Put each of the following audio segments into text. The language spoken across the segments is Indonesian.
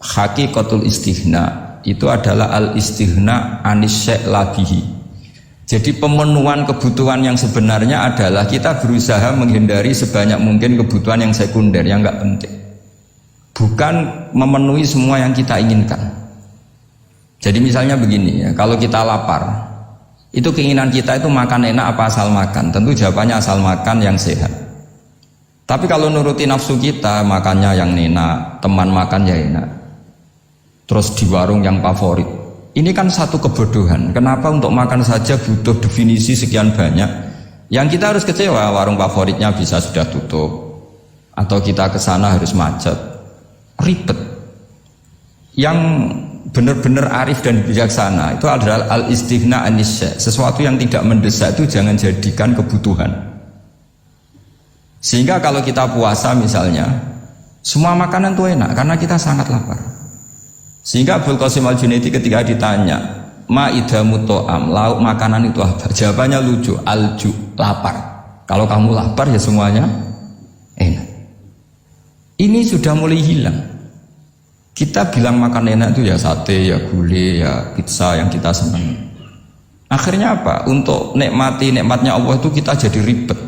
hakikatul istighna itu adalah al-istighna anis syai' labihi. Jadi pemenuhan kebutuhan yang sebenarnya adalah kita berusaha menghindari sebanyak mungkin kebutuhan yang sekunder, yang enggak penting. Bukan memenuhi semua yang kita inginkan. Jadi misalnya begini ya, kalau kita lapar, itu keinginan kita itu makan enak apa asal makan? Tentu jawabannya asal makan yang sehat. Tapi kalau nuruti nafsu kita, makannya yang enak, teman makan ya enak, terus di warung yang favorit. Ini kan satu kebodohan. Kenapa untuk makan saja butuh definisi sekian banyak? Yang kita harus kecewa, warung favoritnya bisa sudah tutup, atau kita ke sana harus macet, ribet. Yang benar-benar arif dan bijaksana itu adalah al-istighna anisya. Sesuatu yang tidak mendesak itu jangan jadikan kebutuhan. Sehingga kalau kita puasa misalnya, semua makanan itu enak karena kita sangat lapar. Sehingga Abdul Qasim Al-Junaidi ketika ditanya, ma'idamu to'am, lauk makanan itu apa? Jawabannya lucu, alju, lapar. Kalau kamu lapar ya semuanya enak. Ini sudah mulai hilang. Kita bilang makan enak itu ya sate, ya gulai, ya pizza yang kita senang. Akhirnya apa? Untuk nikmatnya Allah itu kita jadi ribet.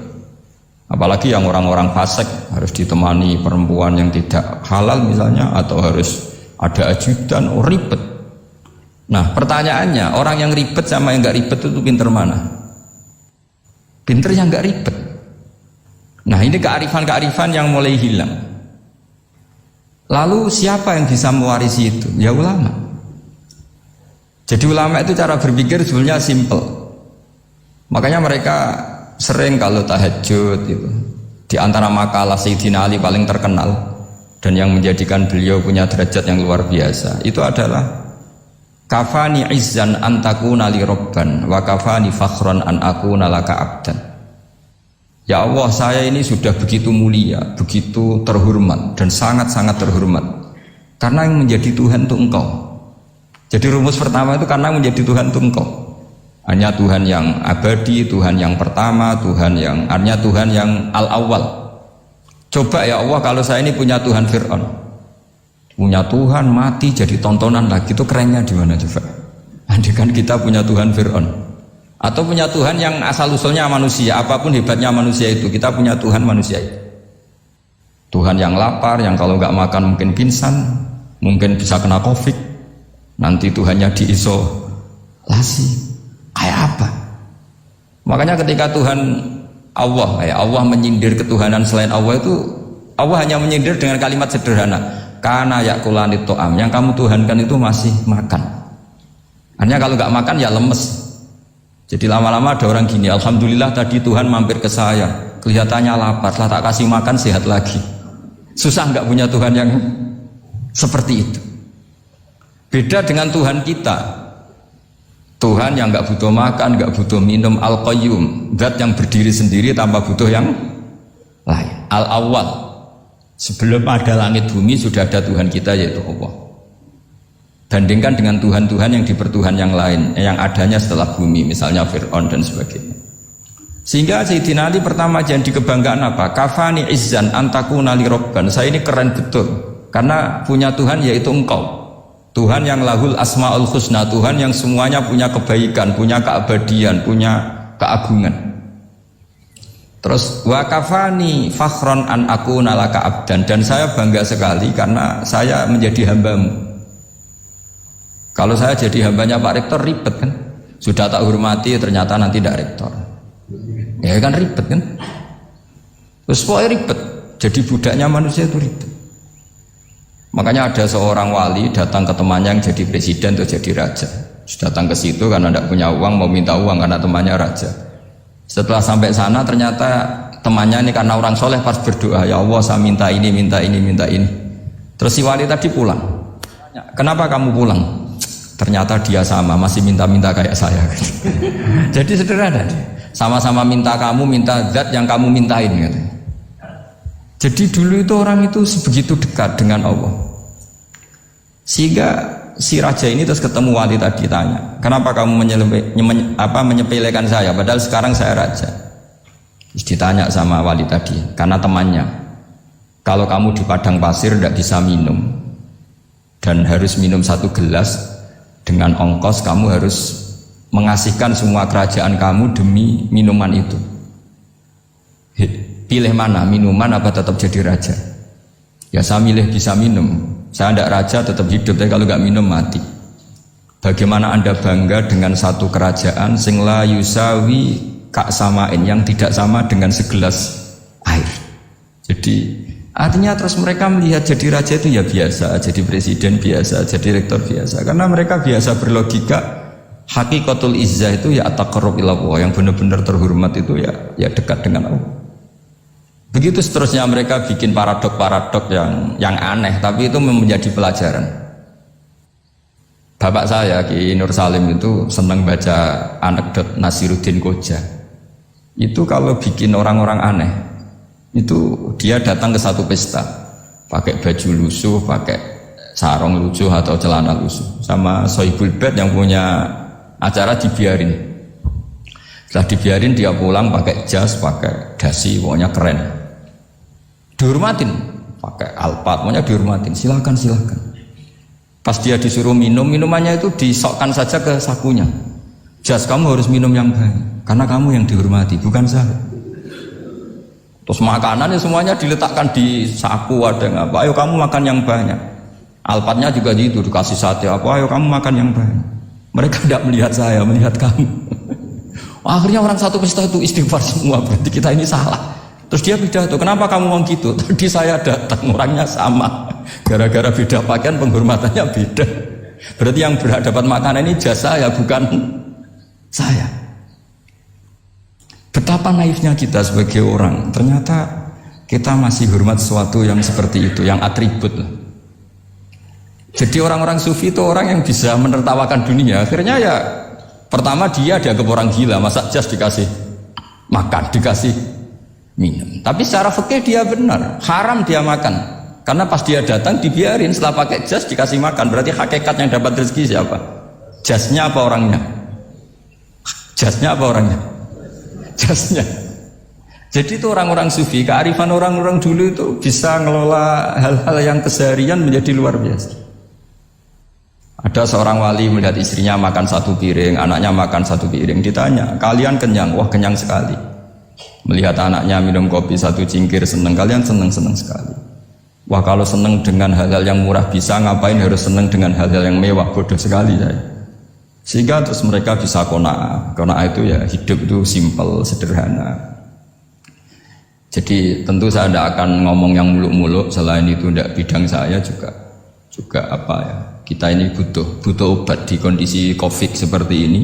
Apalagi yang orang-orang fasik harus ditemani perempuan yang tidak halal misalnya, atau harus ada ajudan, ribet. Nah pertanyaannya, orang yang ribet sama yang gak ribet itu pinter mana? Pinter yang gak ribet. Nah ini kearifan-kearifan yang mulai hilang. Lalu siapa yang bisa mewarisi itu? Ya ulama. Jadi ulama itu cara berpikir sebenarnya simple. Makanya mereka sering kalau tahajud itu, di antara makalah Sayyidina Ali paling terkenal dan yang menjadikan beliau punya derajat yang luar biasa itu adalah kafani izzan an takuna li robban wa kafani fakhran an akuna laka abdan. Ya Allah, saya ini sudah begitu mulia, begitu terhormat dan sangat-sangat terhormat karena yang menjadi Tuhan itu Engkau. Jadi rumus pertama itu karena menjadi Tuhan itu Engkau. Hanya Tuhan yang abadi, Tuhan yang pertama, hanya Tuhan yang al-awwal. Coba ya Allah, kalau saya ini punya Tuhan Fir'aun, punya Tuhan mati jadi tontonan lagi, itu kerennya di mana coba? Andai kan kita punya Tuhan Fir'aun, atau punya Tuhan yang asal usulnya manusia, apapun hebatnya manusia itu, kita punya Tuhan manusia itu. Tuhan yang lapar, yang kalau nggak makan mungkin pingsan, mungkin bisa kena COVID, nanti Tuhannya diisolasi, kayak apa? Makanya ketika Tuhan Allah menyindir ketuhanan selain Allah itu, Allah hanya menyindir dengan kalimat sederhana, kana yakulanit to'am, yang kamu tuhankan itu masih makan. Hanya kalau nggak makan ya lemes. Jadi lama-lama ada orang gini, alhamdulillah tadi Tuhan mampir ke saya, kelihatannya lapar, setelah tak kasih makan sehat lagi. Susah nggak punya Tuhan yang seperti itu. Beda dengan Tuhan kita. Tuhan yang nggak butuh makan, nggak butuh minum, al-qayyum, zat yang berdiri sendiri tanpa butuh yang lain, al-awwal. Sebelum ada langit bumi sudah ada Tuhan kita yaitu Allah. Bandingkan dengan Tuhan-Tuhan yang dipertuhan yang lain, yang adanya setelah bumi, misalnya Fir'aun dan sebagainya. Sehingga Sayyidina Ali pertama jadi kebanggaan apa? Kafani izzan antakuna li robban. Saya ini keren betul karena punya Tuhan yaitu Engkau. Tuhan yang lahul asma'ul husna, Tuhan yang semuanya punya kebaikan, punya keabadian, punya keagungan. Terus wa kafani fakhron an akuna laka abdan, dan saya bangga sekali karena saya menjadi hambamu. Kalau saya jadi hambanya Pak Rektor ribet kan, sudah tak hormati ternyata nanti tidak rektor, ya kan ribet kan. Terus pokoknya ribet, jadi budaknya manusia itu ribet. Makanya ada seorang wali datang ke temannya yang jadi presiden atau jadi raja. Datang ke situ karena tidak punya uang, mau minta uang karena temannya raja. Setelah sampai sana ternyata temannya ini karena orang soleh pas berdoa, ya Allah saya minta ini, minta ini, minta ini. Terus si wali tadi pulang. Kenapa kamu pulang? Ternyata dia sama, masih minta-minta kayak saya. Jadi sederhana, sama-sama minta kamu, minta zat yang kamu mintain. Jadi dulu itu orang itu sebegitu dekat dengan Allah. Sehingga si raja ini terus ketemu wali tadi, tanya, kenapa kamu menyepelekan saya padahal sekarang saya raja? Terus ditanya sama wali tadi, karena temannya, kalau kamu di padang pasir tidak bisa minum dan harus minum 1 gelas dengan ongkos kamu harus mengasihkan semua kerajaan kamu demi minuman itu. Pilih mana, minuman apa tetap jadi raja? Ya saya milih bisa minum. Saya tidak raja tetap hidup, tapi kalau nggak minum mati. Bagaimana Anda bangga dengan satu kerajaan sing la yusawi kak samain, yang tidak sama dengan segelas air. Jadi artinya terus mereka melihat jadi raja itu ya biasa, jadi presiden biasa, jadi rektor biasa. Karena mereka biasa berlogika hakikatul izzah itu ya at-taqarrub ila Allah, yang benar-benar terhormat itu ya dekat dengan Allah. Begitu seterusnya mereka bikin paradok-paradok yang aneh, tapi itu menjadi pelajaran. Bapak saya Ki Nur Salim itu senang baca anekdot Nasiruddin Koja. Itu kalau bikin orang-orang aneh, itu dia datang ke satu pesta pakai baju lusuh, pakai sarung lusuh atau celana lusuh, sama Sohibul Bait yang punya acara dibiarin. Setelah dibiarin dia pulang pakai jas, pakai dasi, pokoknya keren. Dihormatin, pakai alpat, pokoknya dihormatin. Silakan. Pas dia disuruh minum, minumannya itu disokkan saja ke sakunya. Jas, kamu harus minum yang banyak, karena kamu yang dihormati, bukan saya. Terus makanannya semuanya diletakkan di saku, ada yang apa, ayo kamu makan yang banyak. Alpatnya juga gitu, dikasih sate apa, ayo kamu makan yang banyak. Mereka tidak melihat saya, melihat kamu. Akhirnya orang satu pesta itu istighfar semua, berarti kita ini salah. Terus dia pidato, kenapa kamu mau gitu? Tadi saya datang, orangnya sama. Gara-gara beda pakaian, penghormatannya beda. Berarti yang berhak dapat makanan ini jasa ya, bukan saya. Betapa naifnya kita sebagai orang. Ternyata kita masih hormat sesuatu yang seperti itu, yang atribut. Jadi orang-orang sufi itu orang yang bisa menertawakan dunia. Akhirnya ya, pertama dia dianggap orang gila, masa jas dikasih makan, dikasih minum. Tapi secara fikih dia benar, haram dia makan. Karena pas dia datang dibiarin, setelah pakai jas dikasih makan. Berarti hakikat yang dapat rezeki siapa? Jasnya apa orangnya? Jasnya apa orangnya? Jasnya. Jadi itu orang-orang sufi, kearifan orang-orang dulu itu bisa ngelola hal-hal yang keseharian menjadi luar biasa. Ada seorang wali melihat istrinya makan 1 piring, anaknya makan 1 piring. Ditanya, kalian kenyang? Wah, kenyang sekali. Melihat anaknya minum kopi 1 cingkir, seneng. Kalian seneng sekali. Wah, kalau seneng dengan hal-hal yang murah bisa, ngapain harus seneng dengan hal-hal yang mewah? Bodoh sekali saya. Sehingga terus mereka bisa qanaah. Qanaah itu ya hidup itu simpel, sederhana. Jadi tentu saya tidak akan ngomong yang muluk-muluk, selain itu tidak bidang saya juga apa ya. Kita ini butuh obat di kondisi Covid seperti ini.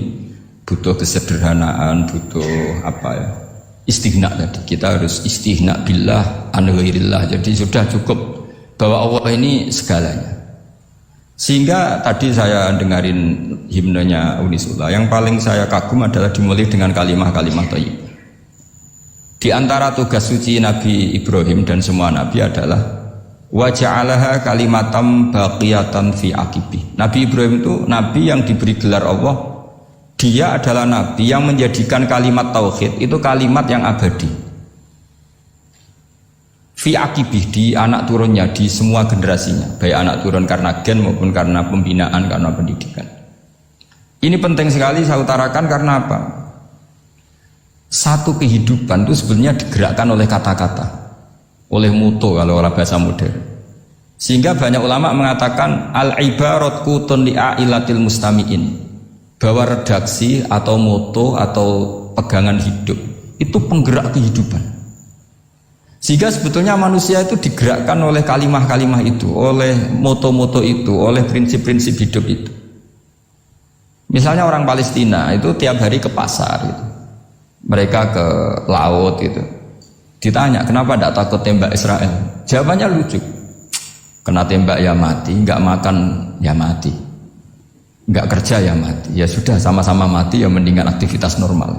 Butuh kesederhanaan, butuh apa ya? Istighna tadi. Kita harus istighna billah an ghairillah. Jadi sudah cukup bahwa Allah ini segalanya. Sehingga tadi saya dengarin himnenya Unisula, yang paling saya kagum adalah dimulai dengan kalimat-kalimat thayyibah. Di antara tugas suci Nabi Ibrahim dan semua nabi adalah wa ja'alaha kalimatam baqiyatan fi aqibi. Nabi Ibrahim itu nabi yang diberi gelar Allah. Dia adalah nabi yang menjadikan kalimat tauhid itu kalimat yang abadi. Fi akibih, di anak turunnya, di semua generasinya, baik anak turun karena gen maupun karena pembinaan, karena pendidikan. Ini penting sekali saya utarakan karena apa? Satu kehidupan itu sebenarnya digerakkan oleh kata-kata, oleh muto kalau orang bahasa modern. Sehingga banyak ulama mengatakan al-ibarat kutun li'ailatil mustami'in, bahwa redaksi atau moto atau pegangan hidup itu penggerak kehidupan. Sehingga sebetulnya manusia itu digerakkan oleh kalimah-kalimah itu, oleh moto-moto itu, oleh prinsip-prinsip hidup itu. Misalnya orang Palestina itu tiap hari ke pasar gitu. Mereka ke laut gitu. Ditanya, kenapa tidak takut tembak Israel? Jawabannya lucu. Kena tembak ya mati, nggak makan ya mati, nggak kerja ya mati. Ya sudah, sama-sama mati ya mendingan aktivitas normal.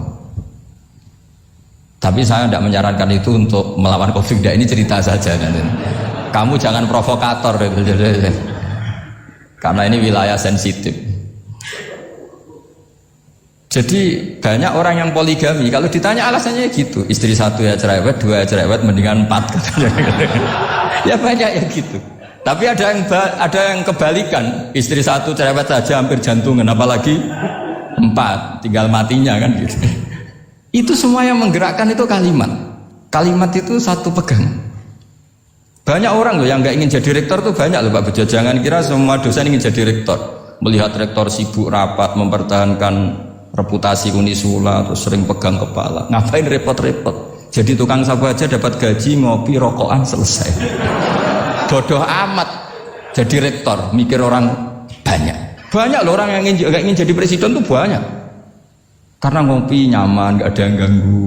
Tapi saya tidak menyarankan itu untuk melawan konflik. Ini cerita saja. Kamu jangan provokator, karena ini wilayah sensitif. Jadi banyak orang yang poligami, kalau ditanya alasannya gitu, istri 1 ya cerewet, 2 ya cerewet, mendingan 4. Ya banyak ya gitu. Tapi ada yang kebalikan, istri satu cerewet saja hampir jantungan, apalagi 4, tinggal matinya kan gitu. Itu semua yang menggerakkan itu kalimat. Kalimat itu satu pegang. Banyak orang loh yang nggak ingin jadi rektor tuh banyak loh Pak Bejo. Jangan kira semua dosen ingin jadi rektor. Melihat rektor sibuk rapat mempertahankan reputasi Unisula, terus sering pegang kepala. Ngapain repot-repot? Jadi tukang sapu aja dapat gaji, ngopi, rokokan, selesai. Bodoh amat jadi rektor, mikir orang banyak. Banyak loh orang yang gak ingin jadi presiden tuh banyak. Karena ngopi nyaman, gak ada yang ganggu.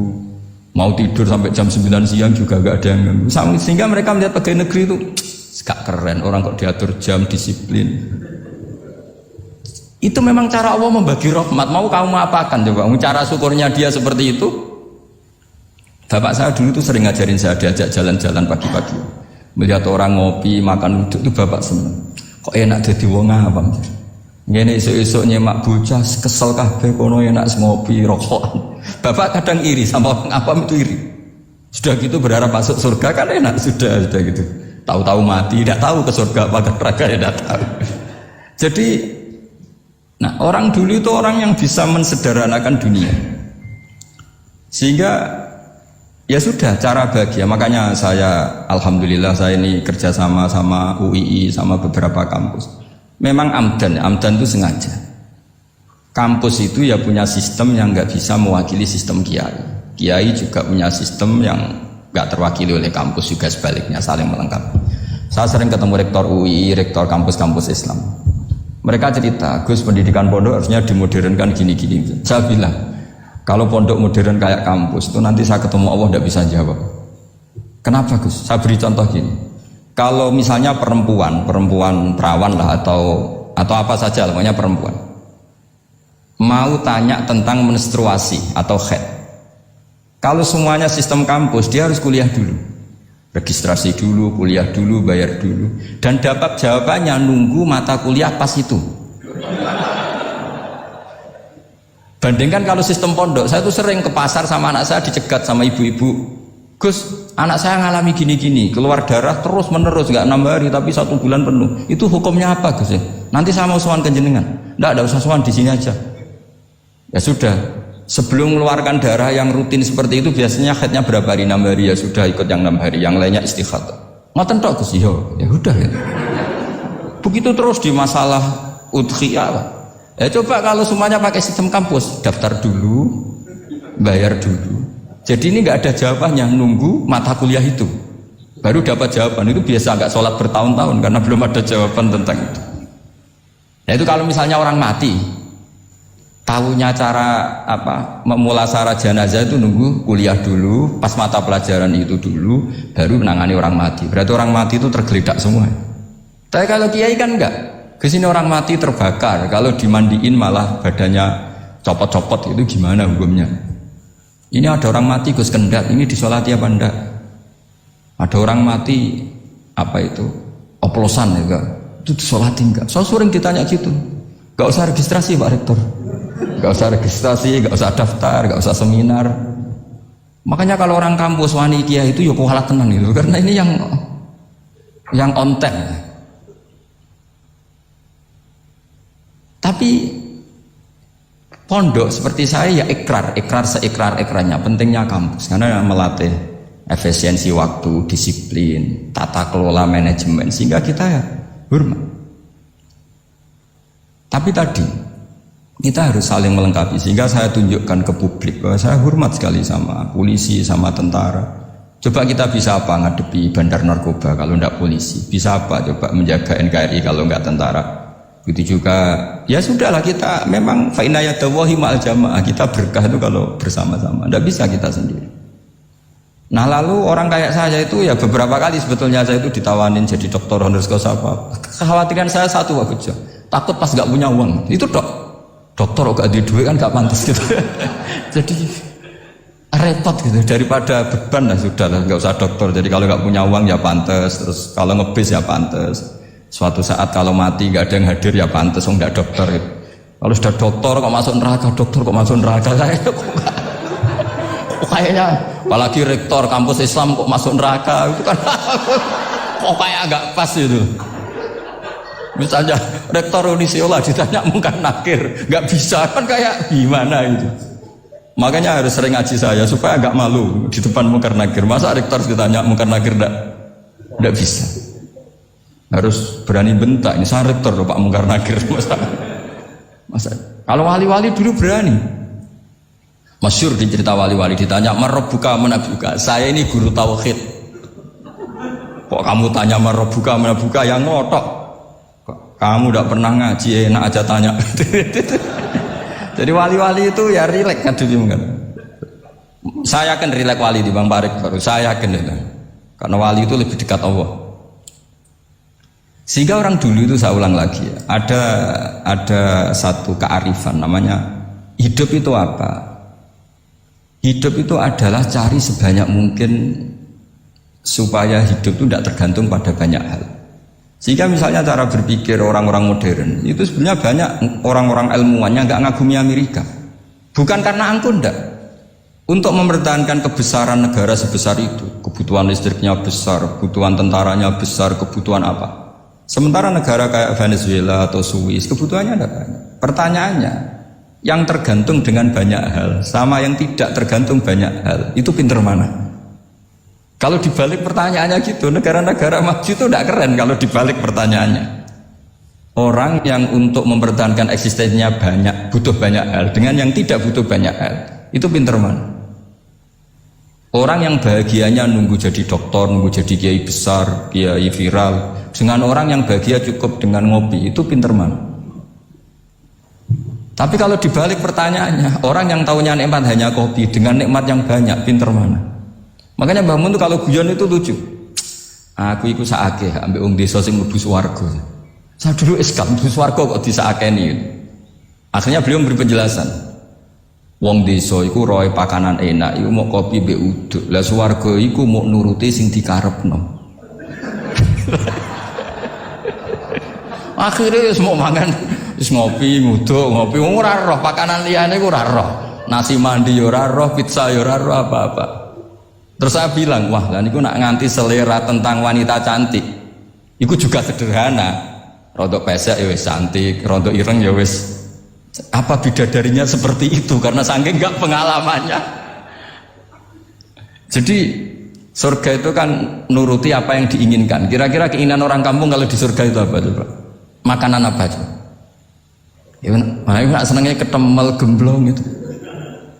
Mau tidur sampai jam 9 siang juga gak ada yang ganggu. Sehingga mereka melihat pegawai negeri itu gak keren, orang kok diatur jam, disiplin. Itu memang cara Allah membagi rahmat. Mau kamu apakan coba? Cara syukurnya dia seperti itu. Bapak saya dulu tuh sering ngajarin saya, diajak jalan-jalan pagi-pagi. Melihat orang ngopi, makan uduk itu bapak seneng. Kok enak jadi wong apa? Ngene esuk-esuk nyemak bocah kesel kabeh kono enak ngopi, rokokan. Bapak kadang iri sama orang awam itu iri. Sudah gitu berharap masuk surga kan enak, sudah gitu. Tahu-tahu mati, tidak tahu ke surga apa ke neraka ya tidak tahu. Jadi nah, orang dulu itu orang yang bisa mensederhanakan dunia. Sehingga ya sudah, cara bahagia. Makanya saya, alhamdulillah saya ini kerjasama sama UII, sama beberapa kampus. Memang amdan itu sengaja. Kampus itu ya punya sistem yang nggak bisa mewakili sistem kiai. Kiai juga punya sistem yang nggak terwakili oleh kampus, juga sebaliknya, saling melengkapi. Saya sering ketemu rektor UII, rektor kampus-kampus Islam. Mereka cerita, Gus, pendidikan pondok harusnya dimodernkan gini-gini. Saya bilang, kalau pondok modern kayak kampus itu nanti saya ketemu Allah tidak bisa jawab. Kenapa Gus? Saya beri contoh gini. Kalau misalnya perempuan perawan lah atau apa saja, namanya perempuan, mau tanya tentang menstruasi atau haid. Kalau semuanya sistem kampus, dia harus kuliah dulu, registrasi dulu, kuliah dulu, bayar dulu, dan dapat jawabannya nunggu mata kuliah pas itu. Bandingkan kalau sistem pondok, saya tuh sering ke pasar sama anak saya dicegat sama ibu-ibu. Gus, anak saya ngalami gini-gini, keluar darah terus menerus, nggak 6 hari tapi 1 bulan penuh. Itu hukumnya apa Gus ya? Nanti saya mau sowan ke jenengan. Nggak usah sowan, di sini aja. Ya sudah, sebelum mengeluarkan darah yang rutin seperti itu biasanya haidnya berapa hari? 6 hari, ya sudah ikut yang 6 hari, yang lainnya istighatsah. Ngoten tok Gus, ya udah ya. Begitu terus di masalah udhiyah. Ya coba kalau semuanya pakai sistem kampus, daftar dulu, bayar dulu. Jadi ini nggak ada jawabannya, nunggu mata kuliah itu, baru dapat jawaban. Itu biasa nggak sholat bertahun-tahun karena belum ada jawaban tentang itu. Nah itu kalau misalnya orang mati, tahunya cara apa memulasara jenazah itu nunggu kuliah dulu, pas mata pelajaran itu dulu, baru menangani orang mati. Berarti orang mati itu tergeledak semua. Tapi kalau kiai kan enggak. Kesini orang mati terbakar, kalau dimandiin malah badannya copot-copot, itu gimana hukumnya? Ini ada orang mati Gus Kendat, ini disolati apa enggak? Ada orang mati apa itu oplosan ya, itu disolati enggak? Saya sering ditanya gitu. Gak usah registrasi Pak Rektor, gak usah registrasi, gak usah daftar, gak usah seminar. Makanya kalau orang kampus wani kiai itu ya kualat tenan itu, karena ini yang onten. Tapi pondok seperti saya ya ikrar seikrar-ikrarnya. Pentingnya kampus karena melatih efisiensi waktu, disiplin, tata kelola manajemen, sehingga kita ya hormat. Tapi tadi kita harus saling melengkapi, sehingga saya tunjukkan ke publik bahwa saya hormat sekali sama polisi, sama tentara. Coba kita bisa apa ngadepi bandar narkoba kalau enggak polisi? Bisa apa coba menjaga NKRI kalau enggak tentara? Itu juga ya sudahlah, kita memang fa inna yadallahi ma'al jamaah, kita berkah itu kalau bersama-sama, tidak bisa kita sendiri. Nah lalu orang kayak saya itu ya beberapa kali sebetulnya saya itu ditawanin jadi dokter honoris causa apa. Kekhawatiran saya satu Pak Bejo, takut pas gak punya uang. Itu dokter gak ada duit kan gak pantas gitu. Jadi repot gitu, daripada beban lah sudah lah, gak usah dokter. Jadi kalau gak punya uang ya pantas, terus kalau ngebis ya pantas. Suatu saat kalau mati gak ada yang hadir ya pantas, enggak dokter gitu. Kalau sudah dokter kok masuk neraka, dokter kok masuk neraka, kayaknya apalagi rektor kampus Islam kok masuk neraka itu kan Kok kayak agak pas itu. Misalnya rektor Unisiola ditanya Munkar Nakir, nggak bisa kan kayak gimana itu. Makanya harus sering ngaji saya supaya agak malu di depan Munkar Nakir. Masa rektor ditanya Munkar Nakir nggak bisa. Harus berani bentak. Ini saya rektor loh Pak Munkar Nakir. Masa kalau wali-wali dulu berani. Masyhur di cerita wali-wali ditanya Marabbuka manabuka. Saya ini guru tauhid. Kok kamu tanya Marabbuka manabuka yang ngotok? Kamu udah pernah ngaji enak aja tanya. Jadi wali-wali itu ya rileks kan dulu kan. Saya yakin rileks wali di Bang Parik baru saya yakin itu. Karena wali itu lebih dekat Allah. Sehingga orang dulu itu saya ulang lagi ya, ada satu kearifan namanya hidup itu apa? Hidup itu adalah cari sebanyak mungkin supaya hidup itu tidak tergantung pada banyak hal. Sehingga misalnya cara berpikir orang-orang modern itu sebenarnya banyak orang-orang ilmuwannya nggak ngagumi Amerika. Bukan karena angkuh ndak. Untuk mempertahankan kebesaran negara sebesar itu, kebutuhan listriknya besar, kebutuhan tentaranya besar, kebutuhan apa? Sementara negara kayak Venezuela atau Swiss kebutuhannya ada banyak. Pertanyaannya, yang tergantung dengan banyak hal sama yang tidak tergantung banyak hal itu pinter mana? Kalau dibalik pertanyaannya gitu, negara-negara maju itu tidak keren kalau dibalik pertanyaannya. Orang yang untuk mempertahankan eksistensinya banyak, butuh banyak hal, dengan yang tidak butuh banyak hal, itu pinter mana? Orang yang bahagianya nunggu jadi dokter, nunggu jadi kiai besar, kiai viral, dengan orang yang bahagia cukup dengan ngopi, itu pinter mana? Tapi kalau dibalik pertanyaannya, orang yang taunya nikmat hanya kopi, dengan nikmat yang banyak, pinter mana? Makanya Mbah Mun tuh kalau guyon itu lucu. Aku iku sakake ambek wong desa sing mlebu swarga. Saya dulu eskam mlebu swarga kok disakeni. Akhirnya beliau memberi penjelasan. Wong desa iku roe pakanan enak, iku mau kopi mbek uduk. Lah swarga iku mau nuruti sing dikarepno. Akhirnya wis mau mangan, wis ngopi, nguduk, ngopi ora roh pakanan liyane ku ora roh. Nasi mandi yo ora roh, pizza yo ora roh apa-apa. Terus saya bilang, wah lah niku nak nganti selera tentang wanita cantik. Iku juga sederhana. Rodok pesek ya wis cantik, rodok ireng ya wis. Apa bidadarinya seperti itu karena saking enggak pengalamannya. Jadi surga itu kan nuruti apa yang diinginkan. Kira-kira keinginan orang kampung kalau di surga itu apa coba? Makanan apa coba? Ya, nak senengnya ketemel gemblong gitu.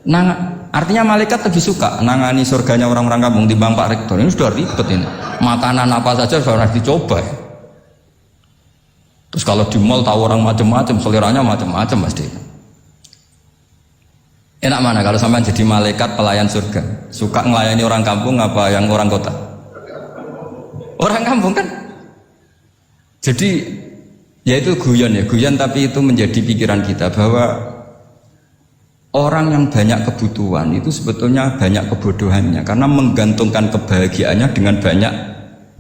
Nah, artinya malaikat lebih suka nangani surganya orang-orang kampung di Bang Pak Rektor. Ini sudah ribet ini. Makanan apa saja sudah harus dicoba. Terus kalau di mall tahu orang macam-macam, seleranya macam-macam pasti. Enak mana kalau sampai jadi malaikat pelayan surga? Suka melayani orang kampung apa yang orang kota? Orang kampung kan. Jadi ya itu guyon ya, guyon tapi itu menjadi pikiran kita bahwa orang yang banyak kebutuhan itu sebetulnya banyak kebodohannya karena menggantungkan kebahagiaannya dengan banyak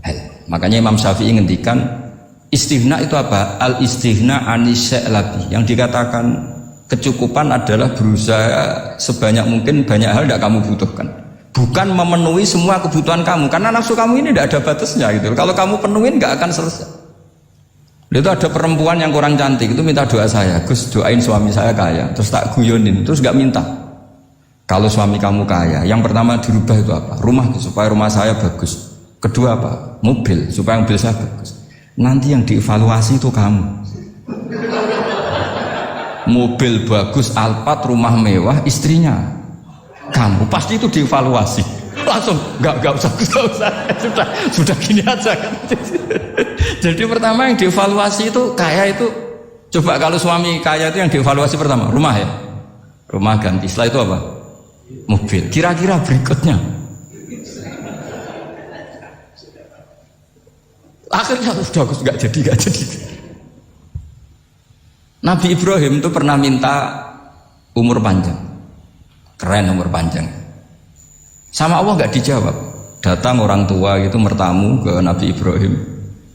hal. Makanya Imam Syafi'i ngendikan istighna itu apa? Al istighna anisya'i. Yang dikatakan kecukupan adalah berusaha sebanyak mungkin banyak hal tidak kamu butuhkan. Bukan memenuhi semua kebutuhan kamu karena nafsu kamu ini tidak ada batasnya gitu. Kalau kamu penuhin nggak akan selesai. Itu ada perempuan yang kurang cantik itu minta doa saya, Gus doain suami saya kaya, terus tak guyonin, terus gak minta. Kalau suami kamu kaya, yang pertama dirubah itu apa? Rumah supaya rumah saya bagus. Kedua apa? Mobil supaya mobil saya bagus. Nanti yang dievaluasi itu kamu. Mobil bagus, Alphard, rumah mewah, istrinya kamu pasti itu dievaluasi. Langsung nggak usah sudah gini aja. Jadi pertama yang dievaluasi itu kaya itu coba kalau suami kaya itu yang dievaluasi pertama rumah ya, rumah ganti. Setelah itu apa? Mobil. Kira-kira berikutnya akhirnya sudah nggak jadi. Nabi Ibrahim itu pernah minta umur panjang, keren umur panjang. Sama Allah nggak dijawab. Datang orang tua gitu mertamu ke Nabi Ibrahim,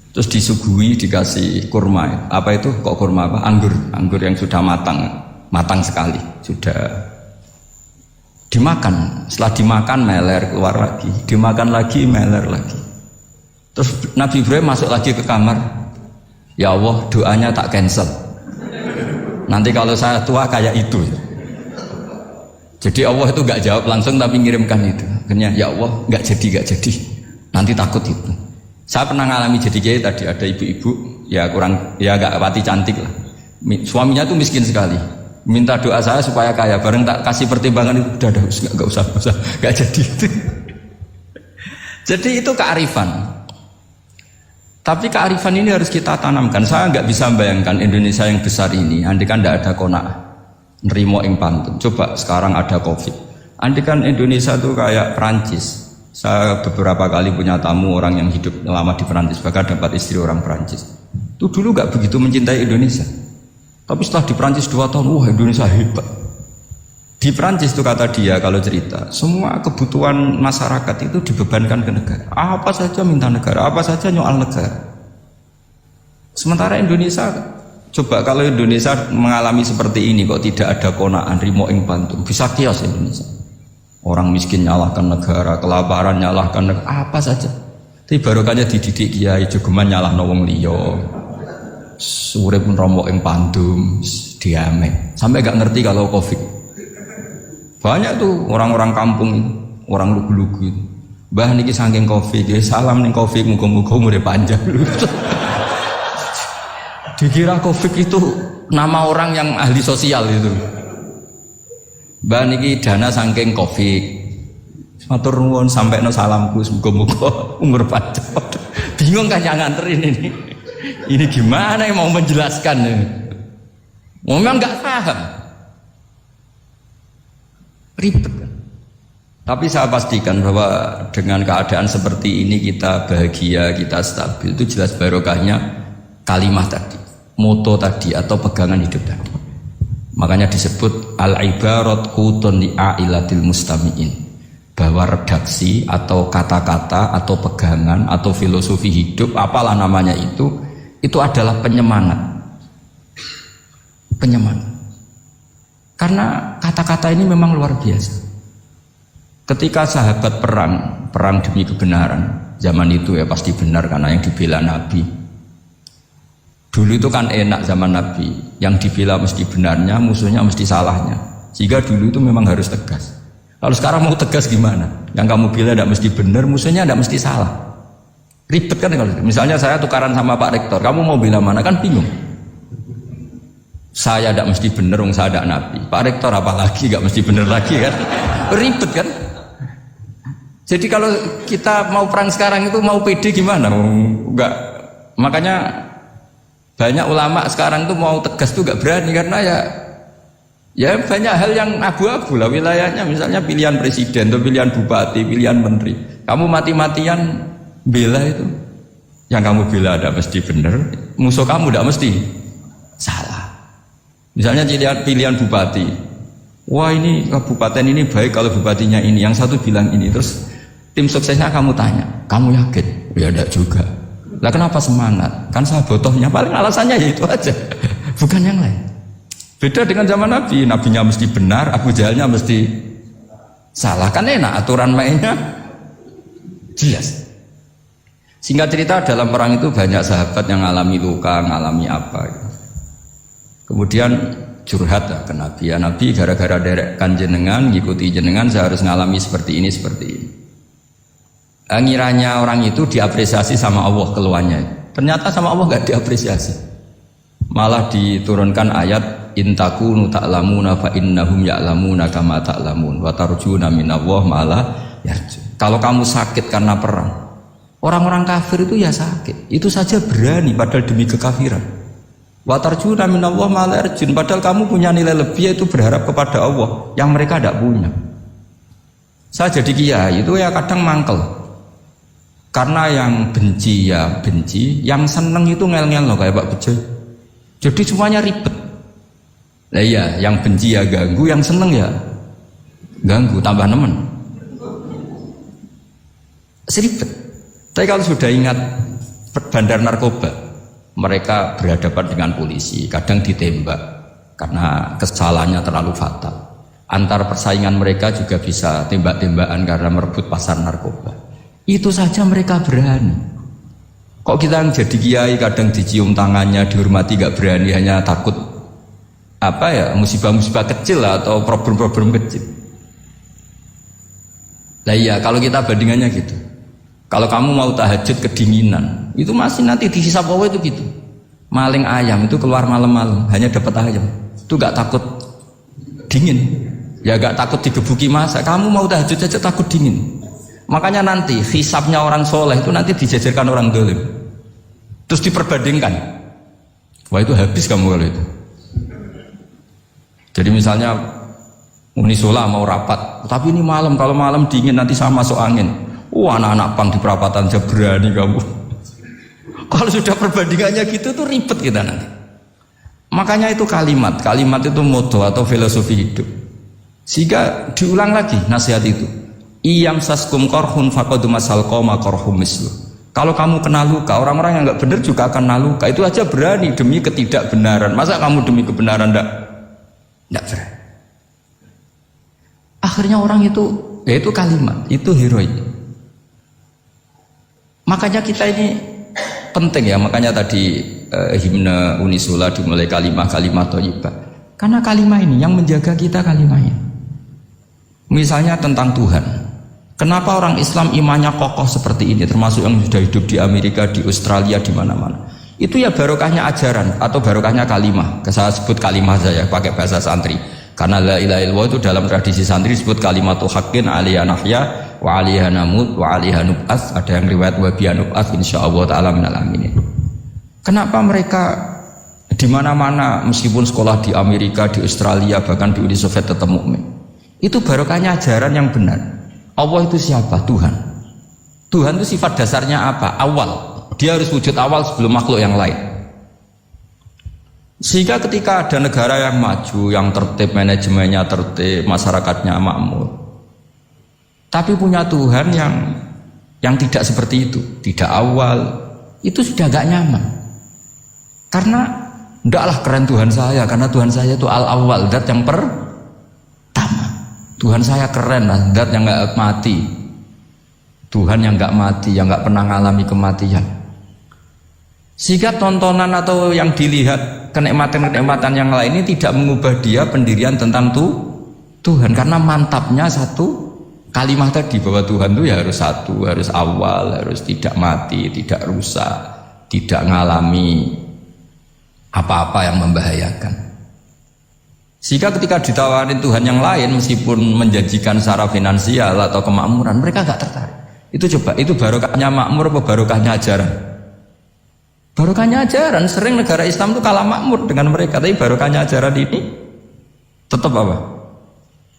terus disuguhi dikasih kurma. Apa itu? Kok kurma apa? Anggur yang sudah matang sekali, sudah dimakan. Setelah dimakan meler keluar lagi, dimakan lagi meler lagi. Terus Nabi Ibrahim masuk lagi ke kamar. Ya Allah, doanya tak cancel. Nanti kalau saya tua kayak itu. Jadi Allah itu nggak jawab langsung tapi ngirimkan itu. Akhirnya ya Allah nggak jadi. Nanti takut itu. Saya pernah ngalami jadi kiai tadi, ada ibu-ibu ya kurang ya nggak pati cantik lah. Suaminya tuh miskin sekali. Minta doa saya supaya kaya. Bareng tak kasih pertimbangan itu udah nggak usah nggak jadi. Jadi itu kearifan. Tapi kearifan ini harus kita tanamkan. Saya nggak bisa membayangkan Indonesia yang besar ini andai kan tidak ada qanaah, nerimo ing pantun. Coba sekarang ada Covid. Andai kan Indonesia itu kayak Perancis. Saya beberapa kali punya tamu orang yang hidup lama di Perancis, bahkan dapat istri orang Perancis. Itu dulu nggak begitu mencintai Indonesia. Tapi setelah di Perancis 2 tahun, wah Indonesia hebat. Di Perancis itu kata dia kalau cerita, semua kebutuhan masyarakat itu dibebankan ke negara. Apa saja minta negara, apa saja nyoal negara. Sementara Indonesia, coba kalau Indonesia mengalami seperti ini kok tidak ada qanaah, rimo ing pantun, bisa kios Indonesia. Orang miskin nyalahkan negara, kelaparan nyalahkan negara, apa saja. Tapi barokahnya dididik kiai jogeman nyalahno wong liya. Urip pun romo ing pandum, diame. Sampai gak ngerti kalau Covid. Banyak tuh orang-orang kampung, orang lugu-lugu. Mbah niki saking Covid, ya salam ning Covid, muga-muga umure panjang. Dikira Covid itu nama orang yang ahli sosial itu. Mbah niki dana saking Covid. Matur nuwun sampeno salamku, muga-muga umur panjang. Bingung kan yang nganterin ini. Ini gimana yang mau menjelaskan ini? Memang nggak paham. Ribet kan? Tapi saya pastikan bahwa dengan keadaan seperti ini kita bahagia, kita stabil, itu jelas barokahnya kalimat tadi, moto tadi atau pegangan hidup tadi. Makanya disebut al-ibarat qutun li'ailatil mustami'in, bahwa redaksi atau kata-kata atau pegangan atau filosofi hidup apalah namanya itu adalah penyemangat. Karena kata-kata ini memang luar biasa. Ketika sahabat perang demi kebenaran, zaman itu ya pasti benar karena yang dibela Nabi. Dulu itu kan enak zaman Nabi, yang dibela mesti benarnya, musuhnya mesti salahnya. Sehingga dulu itu memang harus tegas. Kalau sekarang mau tegas gimana? Yang kamu bela tidak mesti benar, musuhnya tidak mesti salah. Ribet kan kalau misalnya saya tukaran sama Pak Rektor, kamu mau bela mana kan bingung. Saya tidak mesti benar, saya tidak Nabi. Pak Rektor apalagi tidak mesti benar lagi kan? Ribet kan? Jadi kalau kita mau perang sekarang itu mau pede gimana? Enggak. Makanya banyak ulama sekarang itu mau tegas tuh enggak berani karena ya banyak hal yang abu-abu lah wilayahnya. Misalnya pilihan presiden atau pilihan bupati, pilihan menteri. Kamu mati-matian bela itu. Yang kamu bela tidak mesti benar, musuh kamu tidak mesti salah. Misalnya pilihan bupati, wah ini kabupaten ini baik kalau bupatinya ini, yang satu bilang ini, terus tim suksesnya kamu tanya, kamu yakin? Ya tidak juga. Lah kenapa semangat? Kan saya botohnya, paling alasannya ya itu aja, bukan yang lain. Beda dengan zaman Nabi, nabinya mesti benar, Abu Jahalnya mesti salah, kan enak aturan mainnya jelas. Singkat cerita dalam perang itu banyak sahabat yang ngalami luka, ngalami apa gitu. Kemudian curhat ke Nabi, ya Nabi gara-gara derekkan jenengan, ngikuti jenengan saya harus ngalami seperti ini. Ngiranya orang itu diapresiasi sama Allah keluarnya. Ternyata sama Allah nggak diapresiasi. Malah diturunkan ayat intakunu ta'lamuna fa innahum ya'lamuna kama ta'lamun wa tarjuna minallah malah yarju. Kalau kamu sakit karena perang, orang-orang kafir itu ya sakit. Itu saja berani padahal demi kekafiran. Wa tarjuna minallah ma la yarjun, padahal kamu punya nilai lebih yaitu berharap kepada Allah yang mereka tidak punya. Saya jadi kiai itu ya kadang mangkel. Karena yang benci ya benci, yang seneng itu ngel-ngel loh kayak Pak Bejo. Jadi semuanya ribet. Nah iya, yang benci ya ganggu, yang seneng ya ganggu, tambah nemen. Seribet. Tapi kalau sudah ingat bandar narkoba, mereka berhadapan dengan polisi, kadang ditembak karena kesalahannya terlalu fatal. Antar persaingan mereka juga bisa tembak-tembakan karena merebut pasar narkoba. Itu saja mereka berani. Kok kita yang jadi kiai kadang dicium tangannya, dihormati gak berani, hanya takut apa ya, musibah-musibah kecil lah, atau problem-problem kecil. Lah iya, kalau kita bandingannya gitu. Kalau kamu mau tahajud kedinginan, itu masih nanti dihisab Allah itu gitu. Maling ayam itu keluar malam-malam, hanya dapat ayam. Itu gak takut dingin. Ya gak takut digebuki masa. Kamu mau tahajud aja takut dingin. Makanya nanti hisabnya orang soleh itu nanti dijajarkan orang dolim. Terus diperbandingkan. Wah itu habis kamu kalau itu. Jadi misalnya Unisola mau rapat, tapi ini malam, kalau malam dingin nanti sama masuk angin. Anak-anak pang di perapatan aja berani kamu. Kalau sudah perbandingannya gitu tuh ribet kita nanti. Makanya itu kalimat itu moto atau filosofi hidup. Sehingga diulang lagi nasihat itu. Iyam saskum korhun faqadu masal qoma korhum mislu. Kalau kamu kena luka, orang-orang yang nggak benar juga akan kena luka. Itu aja berani demi ketidakbenaran. Masa kamu demi kebenaran enggak berani? Akhirnya orang itu, ya itu kalimat, itu heroik. Makanya kita ini penting ya, makanya tadi himne Unisola dimulai kalimat thayyibah. Karena kalimat ini yang menjaga kita kalimatnya. Misalnya tentang Tuhan. Kenapa orang Islam imannya kokoh seperti ini, termasuk yang sudah hidup di Amerika, di Australia, di mana-mana. Itu ya barokahnya ajaran atau barokahnya kalimah. Saya sebut kalimah saja pakai bahasa santri. Karena la ilaha illallah itu dalam tradisi santri disebut kalimatu haqqin alaiha nahya wa alaiha namut wa alaiha nub'ats. Ada yang riwayat wa biya nub'ats insyaallah taala minal aminin. Kenapa mereka di mana-mana meskipun sekolah di Amerika, di Australia, bahkan di Uni Soviet tetap mukmin? Itu barokahnya ajaran yang benar. Allah itu siapa? Tuhan. Tuhan itu sifat dasarnya apa? Awal. Dia harus wujud awal sebelum makhluk yang lain. Sehingga ketika ada negara yang maju, yang tertib, manajemennya tertib, masyarakatnya makmur, tapi punya Tuhan yang tidak seperti itu, tidak awal, itu sudah gak nyaman. Karena ndaklah keren Tuhan saya, karena Tuhan saya itu al-awwal, zat yang pertama. Tuhan saya keren lah, zat yang gak mati, Tuhan yang gak mati, yang gak pernah mengalami kematian. Sehingga tontonan atau yang dilihat kenikmatan-kenikmatan yang lain ini tidak mengubah dia pendirian tentang Tuhan, karena mantapnya satu kalimat tadi bahwa Tuhan itu ya harus satu, harus awal, harus tidak mati, tidak rusak, tidak mengalami apa-apa yang membahayakan. Sehingga ketika ditawarin Tuhan yang lain meskipun menjanjikan secara finansial atau kemakmuran, mereka gak tertarik. Itu coba, itu barokahnya makmur apa barokahnya ajaran? Barokahnya ajaran. Sering negara Islam itu kalah makmur dengan mereka, tapi barokahnya ajaran ini tetap apa?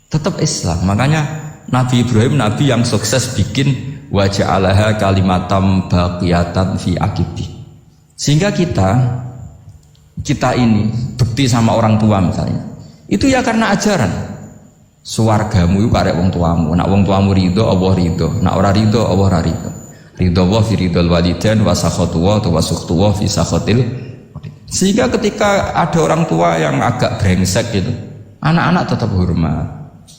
Tetap Islam. Makanya Nabi Ibrahim, Nabi yang sukses bikin wa ja'alaha kalimatam baqiyatan fi aqibi. Sehingga kita ini bekti sama orang tua misalnya, itu ya karena ajaran. Suwargamu itu karek wong tuamu. Nak wong tuamu ridho, Allah ridho. Nak ora ridho, Allah ora ridho. Ridho wa fi ridhol walidain wa sakhatu wa sukhtu wa fi sakhatil. Sehingga ketika ada orang tua yang agak brengsek gitu, anak-anak tetap hormat.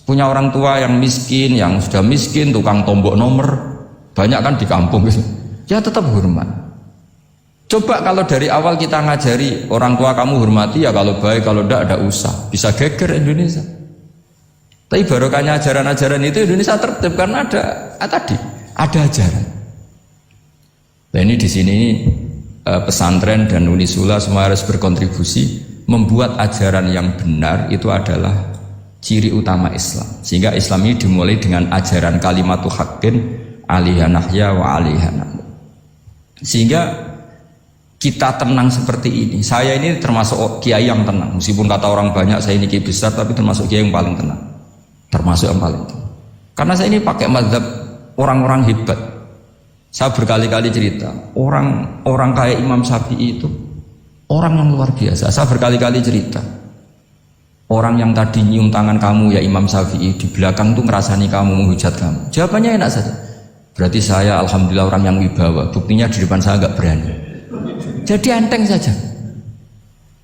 Punya orang tua yang miskin, yang sudah miskin, tukang tombok nomor, banyak kan di kampung gitu. Ya tetap hormat. Coba kalau dari awal kita ngajari orang tua kamu hormati ya, kalau baik, kalau tidak usah. Bisa geger Indonesia. Tapi barokahnya ajaran-ajaran itu Indonesia tertib karena ada ajaran. Nah ini di sini pesantren dan Unisula semua harus berkontribusi membuat ajaran yang benar itu adalah ciri utama Islam. Sehingga Islam ini dimulai dengan ajaran kalimatu haqqin alaiha nahya wa alaiha namut. Sehingga kita tenang seperti ini. Saya ini termasuk kiai yang tenang. Meskipun kata orang banyak saya ini kiai besar, tapi termasuk kiai yang paling tenang. Termasuk yang paling tenang. Karena saya ini pakai mazhab orang-orang hebat. Saya berkali-kali cerita, orang kayak Imam Syafi'i itu orang yang luar biasa. Saya berkali-kali cerita, orang yang tadi nyium tangan kamu ya Imam Syafi'i, di belakang tuh ngerasani kamu, menghujat kamu. Jawabannya enak saja. Berarti saya alhamdulillah orang yang wibawa. Buktinya di depan saya nggak berani. Jadi enteng saja.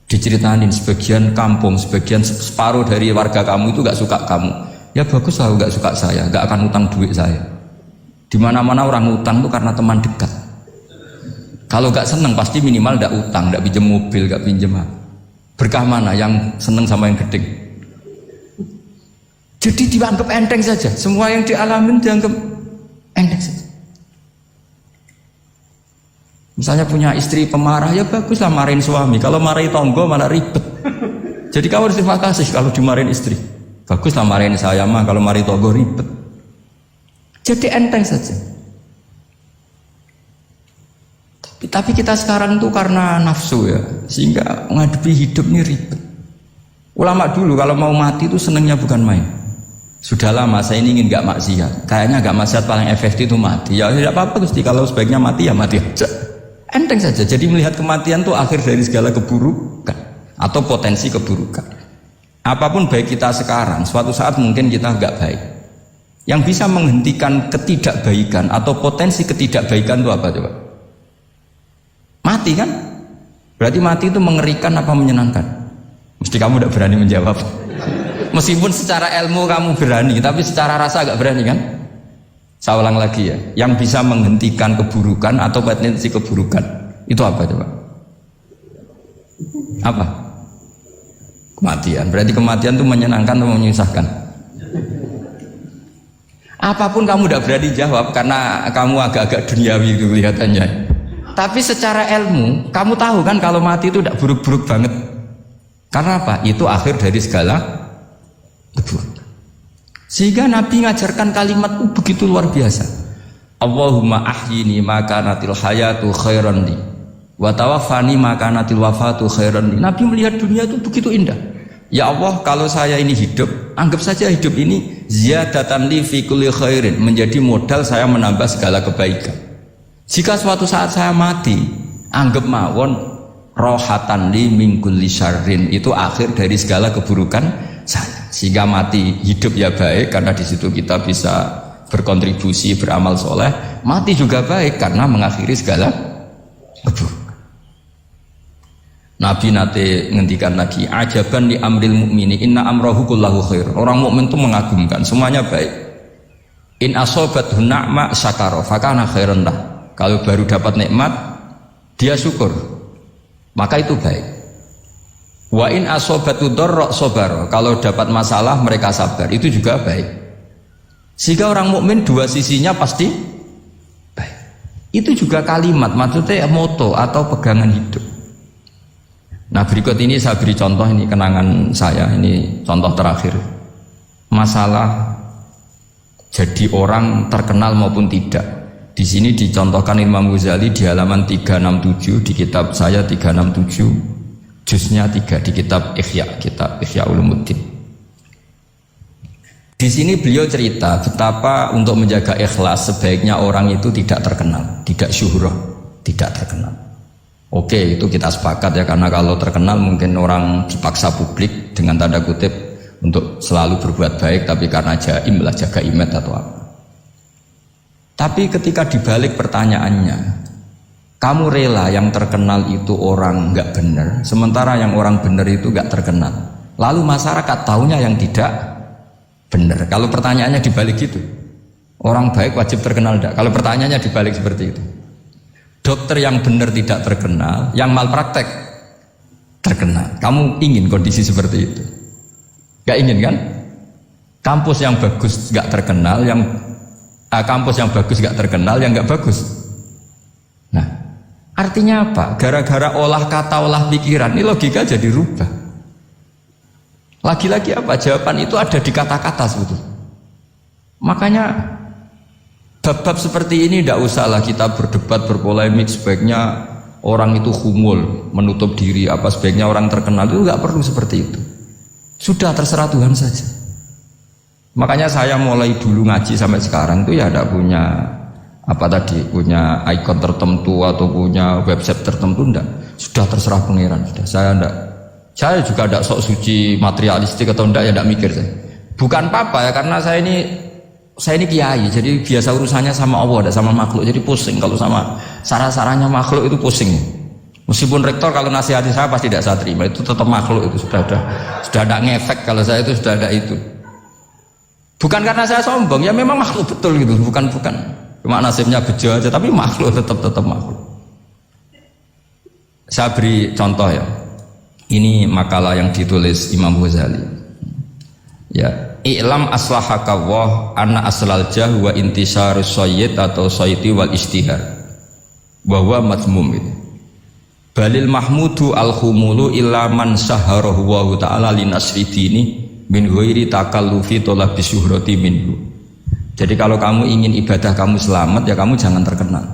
Diceritain sebagian kampung, sebagian separuh dari warga kamu itu nggak suka kamu. Ya bagus lah nggak suka saya, nggak akan utang duit saya. Di mana-mana orang utang itu karena teman dekat. Kalau gak seneng pasti minimal gak utang, gak pinjem mobil, gak pinjem apa. Berkah mana yang seneng sama yang gedeng? Jadi dianggap enteng saja. Semua yang dialamin dianggap enteng saja. Misalnya punya istri pemarah, ya baguslah marahin suami. Kalau marahin tonggo malah ribet. Jadi kamu harus terima kasih kalau dimarahin istri. Baguslah marahin saya mah, kalau marahin tonggo ribet. Jadi enteng saja. Tapi kita sekarang tuh karena nafsu ya, sehingga menghadapi hidup ini ribet. Ulama dulu kalau mau mati itu senengnya bukan main. Sudah lama saya ini ingin gak maksiat. Kayaknya gak maksiat paling efektif itu mati. Ya tidak apa-apa Gusti, kalau sebaiknya mati ya mati aja. Enteng saja. Jadi melihat kematian itu akhir dari segala keburukan atau potensi keburukan. Apapun baik kita sekarang, suatu saat mungkin kita nggak baik. Yang bisa menghentikan ketidakbaikan atau potensi ketidakbaikan itu apa coba? Mati kan? Berarti mati itu mengerikan apa menyenangkan? Mesti kamu tidak berani menjawab. Meskipun secara ilmu kamu berani, tapi secara rasa agak berani kan? Saya ulang lagi ya, yang bisa menghentikan keburukan atau potensi keburukan itu apa coba? Apa? Kematian. Berarti kematian itu menyenangkan atau menyusahkan? Apapun kamu tidak berani jawab karena kamu agak-agak duniawi itu kelihatannya. Tapi secara ilmu kamu tahu kan kalau mati itu tidak buruk-buruk banget. Karena apa? Itu akhir dari segala keburukan. Sehingga Nabi ngajarkan kalimat itu begitu luar biasa. Allahumma ahyini maka natil hayatu khairan li wa tawaffani maka natil wafatu khairan li. Nabi melihat dunia itu begitu indah. Ya Allah, kalau saya ini hidup, anggap saja hidup ini ziyadatan li fi kulli khairin, menjadi modal saya menambah segala kebaikan. Jika suatu saat saya mati, anggap mawon rohatan li min kulli syarrin, itu akhir dari segala keburukan saya. Sehingga mati hidup ya baik karena di situ kita bisa berkontribusi beramal soleh. Mati juga baik karena mengakhiri segala keburukan. Nabi nate ngendikan lagi, ajaban li amril mu'mini inna amrahu kullahu khair. Orang mukmin itu mengagumkan, semuanya baik. In asobathu na'ma syakara fakana khairan lah. Kalau baru dapat nikmat dia syukur, maka itu baik. Wa in asobatu dorrok sobar, kalau dapat masalah mereka sabar, itu juga baik. Sehingga orang mukmin dua sisinya pasti baik. Itu juga kalimat, maksudnya moto atau pegangan hidup. Nah berikut ini saya beri contoh, ini kenangan saya, ini contoh terakhir. Masalah jadi orang terkenal maupun tidak. Di sini dicontohkan Imam Ghazali di halaman 367 di kitab saya 367. Juznya 3 di kitab Ihya Ulumuddin. Di sini beliau cerita betapa untuk menjaga ikhlas sebaiknya orang itu tidak terkenal, tidak syuhrah, tidak terkenal. Oke, itu kita sepakat ya, karena kalau terkenal mungkin orang dipaksa publik dengan tanda kutip untuk selalu berbuat baik, tapi karena jaim lah, jaga image atau apa. Tapi ketika dibalik pertanyaannya, kamu rela yang terkenal itu orang nggak benar, sementara yang orang benar itu nggak terkenal. Lalu masyarakat taunya yang tidak benar. Kalau pertanyaannya dibalik gitu, orang baik wajib terkenal enggak? Kalau pertanyaannya dibalik seperti itu, dokter yang benar tidak terkenal, yang malpraktek terkenal. Kamu ingin kondisi seperti itu? Nggak ingin kan? Kampus yang bagus nggak terkenal, kampus yang bagus nggak terkenal, yang nggak bagus. Nah, artinya apa? Gara-gara olah kata, olah pikiran, ini logika jadi rubah. Lagi-lagi apa? Jawaban itu ada di kata-kata sebetulnya. Makanya bab-bab seperti ini tidak usahlah kita berdebat, berpolemik. Sebaiknya orang itu humul, menutup diri, apa sebaiknya orang terkenal, itu nggak perlu seperti itu. Sudah terserah Tuhan saja. Makanya saya mulai dulu ngaji sampai sekarang itu ya tidak punya ikon tertentu atau punya website tertentu, enggak. Sudah terserah pangeran, sudah. Saya juga tidak sok suci materialistik atau enggak, ya enggak mikir saya. Bukan apa-apa ya, karena saya ini kiai, jadi biasa urusannya sama Allah, tidak sama makhluk. Jadi pusing kalau sama sarah-sarahnya makhluk itu pusing. Meskipun rektor kalau nasihati saya pasti tidak saya terima, itu tetap makhluk, itu sudah ada ngefek kalau saya itu sudah ada itu. Bukan karena saya sombong, ya memang makhluk betul gitu, bukan. Cuma nasibnya bejo aja, tapi makhluk tetap makhluk. Saya beri contoh ya. Ini makalah yang ditulis Imam Ghazali. Ya, i'lam aslahaka Allah anna aslal jah wa intisarus sayyid atau sayyidi wal istihar. Wa huwa mazmum itu. Balil mahmudu al-khumulu illa man saharahu wa ta'ala li nasri dini min ghairi takallufi talabi syuhrati minhu. Jadi kalau kamu ingin ibadah kamu selamat ya kamu jangan terkenal.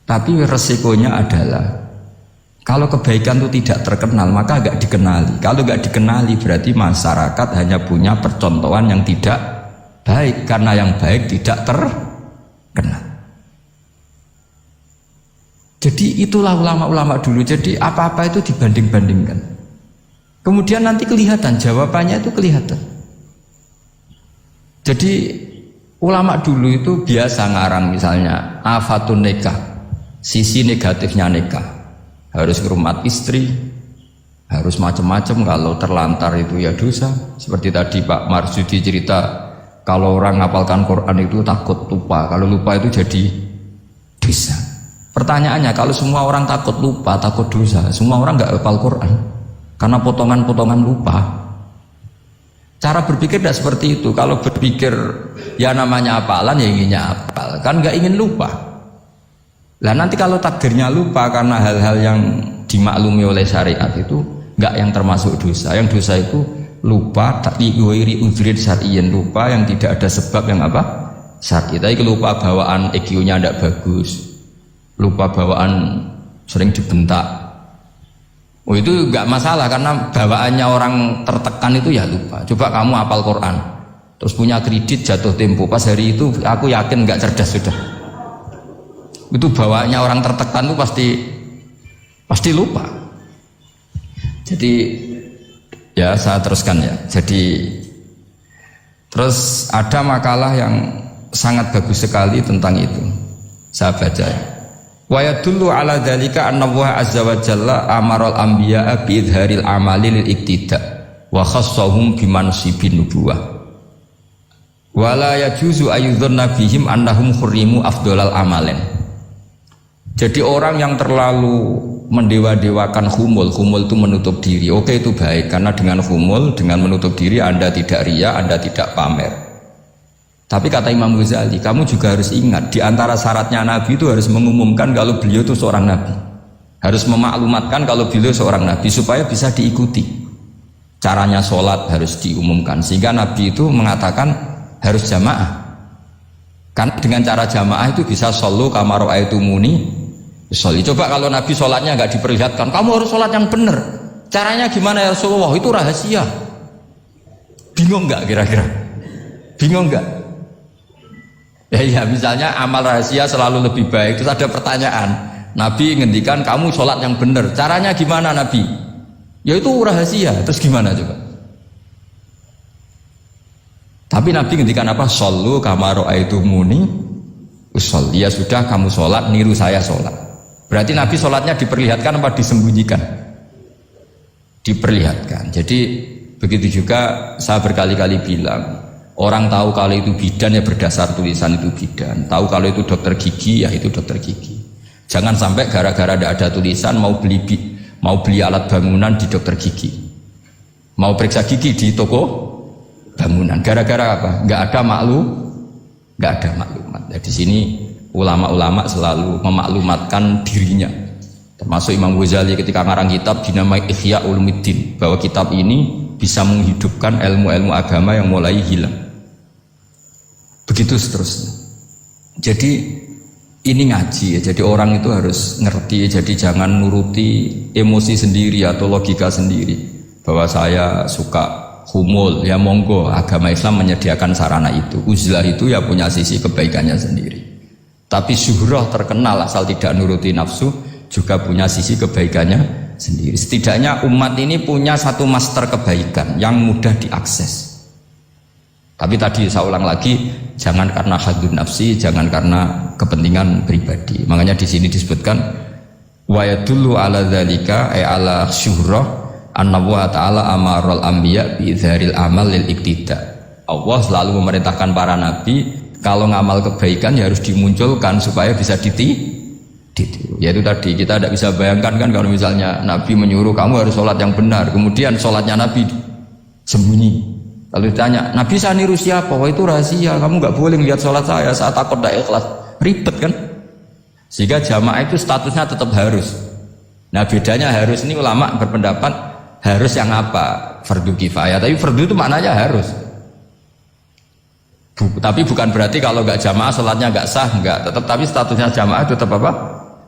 Tapi resikonya adalah kalau kebaikan itu tidak terkenal maka agak dikenali. Kalau agak dikenali berarti masyarakat hanya punya percontohan yang tidak baik karena yang baik tidak terkenal. Jadi itulah ulama-ulama dulu. Jadi apa-apa itu dibanding-bandingkan. Kemudian nanti kelihatan jawabannya itu kelihatan. Jadi ulama dulu itu biasa ngarang misalnya afatun nikah, sisi negatifnya nikah. Harus ngurmat istri, harus macam-macam, kalau terlantar itu ya dosa. Seperti tadi Pak Marsudi cerita, kalau orang ngapalkan Quran itu takut lupa, kalau lupa itu jadi dosa. Pertanyaannya, kalau semua orang takut lupa, takut dosa, semua orang nggak hafal Quran karena potongan-potongan lupa. Cara berpikir tidak seperti itu. Kalau berpikir ya namanya hafalan ya inginnya hafal, kan nggak ingin lupa. Lah nanti kalau takdirnya lupa karena hal-hal yang dimaklumi oleh syariat itu enggak yang termasuk dosa. Yang dosa itu lupa tapi ghairi udhrin syar'iyyin, lupa yang tidak ada sebab yang apa? Syar'i. Tapi lupa bawaan EQ-nya tidak bagus. Lupa bawaan sering dibentak. Oh itu enggak masalah karena bawaannya orang tertekan itu ya lupa. Coba kamu hafal Quran terus punya kredit jatuh tempo, pas hari itu aku yakin enggak cerdas sudah. Itu bawaannya orang tertekan itu pasti lupa. Jadi ya saya teruskan ya. Jadi terus ada makalah yang sangat bagus sekali tentang itu. Saya baca ya. Wa yadullu ala dzalika anna Allah azza wa jalla amaral anbiya'a bi idharil amali lil iktida wa khassahum bi mansibin nubuwah. Wala yajuzu ayyudhanna bihim annahum khurrimu afdhalal amalin. Jadi orang yang terlalu mendewa-dewakan khumul itu menutup diri. Oke itu baik karena dengan khumul, dengan menutup diri Anda tidak riya, Anda tidak pamer. Tapi kata Imam Ghazali, kamu juga harus ingat di antara syaratnya Nabi itu harus mengumumkan kalau beliau itu seorang Nabi. Harus memaklumatkan kalau beliau seorang Nabi supaya bisa diikuti. Caranya sholat harus diumumkan sehingga Nabi itu mengatakan harus jamaah. Karena dengan cara jamaah itu bisa shollu kama ra'aitumuni sholli. Coba kalau Nabi sholatnya nggak diperlihatkan, kamu harus sholat yang benar. Caranya gimana ya Rasulullah? Itu rahasia. Bingung nggak kira-kira? Bingung nggak? Ya misalnya amal rahasia selalu lebih baik. Terus ada pertanyaan, Nabi ngendikan kamu sholat yang benar. Caranya gimana Nabi? Ya itu rahasia. Terus gimana coba? Tapi Nabi ngendikan apa? Shollu kama ra'aitumuni usolli. Ya sudah kamu sholat, niru saya sholat. Berarti Nabi sholatnya diperlihatkan apa disembunyikan? Diperlihatkan. Jadi begitu juga saya berkali-kali bilang, orang tahu kalau itu bidan ya berdasar tulisan itu bidan. Tahu kalau itu dokter gigi ya itu dokter gigi. Jangan sampai gara-gara tidak ada tulisan mau beli alat bangunan di dokter gigi, mau periksa gigi di toko bangunan. Gara-gara apa? Nggak ada maklumat. Ya, di sini ulama-ulama selalu memaklumatkan dirinya. Termasuk Imam Ghazali ketika ngarang kitab dinamai Ihya Ulumuddin, bahwa kitab ini bisa menghidupkan ilmu-ilmu agama yang mulai hilang. Begitu seterusnya. Jadi ini ngaji ya. Jadi orang itu harus ngerti. Jadi jangan nuruti emosi sendiri atau logika sendiri. Bahwa saya suka humul, ya monggo, agama Islam menyediakan sarana itu. Uzlah itu ya punya sisi kebaikannya sendiri. Tapi syuhrah terkenal asal tidak nuruti nafsu juga punya sisi kebaikannya sendiri. Setidaknya umat ini punya satu master kebaikan yang mudah diakses. Tapi tadi saya ulang lagi, jangan karena hadun nafsi, jangan karena kepentingan pribadi. Makanya di sini disebutkan wa yadullu ala dzalika ay ala syuhrah anna wa ta'ala amaral anbiya bi dzaril amal lil iktida. Allah selalu memerintahkan para nabi kalau ngamal kebaikan ya harus dimunculkan supaya bisa ditiru. Yaitu tadi kita tidak bisa bayangkan kan kalau misalnya Nabi menyuruh kamu harus sholat yang benar, kemudian sholatnya Nabi sembunyi. Kalau ditanya, Nabi saya niru siapa? Wah itu rahasia, kamu nggak boleh lihat sholat saya saat takut tidak ikhlas. Ribet kan? Sehingga jamaah itu statusnya tetap harus. Nah bedanya harus ini ulama berpendapat harus yang apa? Fardu kifayah. Tapi fardu itu maknanya harus. Tapi bukan berarti kalau nggak jamaah sholatnya nggak sah, nggak. Tapi statusnya jamaah tetap apa?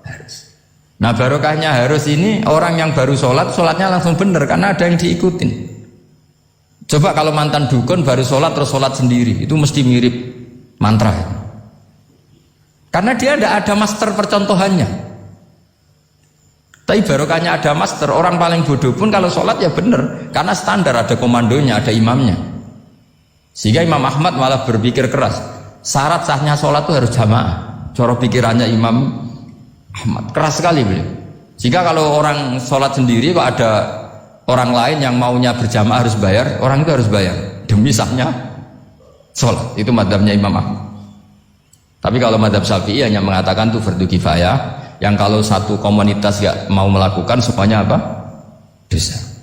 Harus. Nah barokahnya harus ini orang yang baru sholat, sholatnya langsung benar karena ada yang diikutin. Coba kalau mantan dukun baru sholat terus sholat sendiri, itu mesti mirip mantra. Karena dia tidak ada master percontohannya. Tapi barokahnya ada master, orang paling bodoh pun kalau sholat ya benar, karena standar ada komandonya, ada imamnya. Sehingga Imam Ahmad malah berpikir keras, syarat sahnya sholat itu harus jamaah. Cara pikirannya Imam Ahmad keras sekali beliau. Jika kalau orang sholat sendiri kok ada orang lain yang maunya berjamaah harus bayar, orang itu harus bayar demi sahnya sholat. Itu madzhabnya Imam Ahmad. Tapi kalau madzhab Syafi'i hanya mengatakan itu fardu kifayah, yang kalau satu komunitas gak mau melakukan semuanya apa? Dosa.